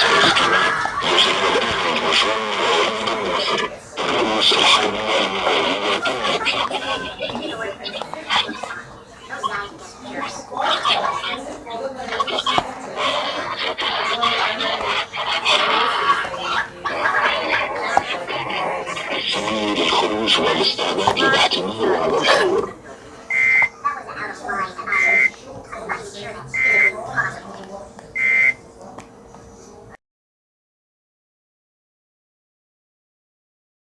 سيفترض يوصلنا الآن المشروع من مصر. الرؤوس الحربية المالية تنهك. الثاني للخروج والاستعداد للاحتمال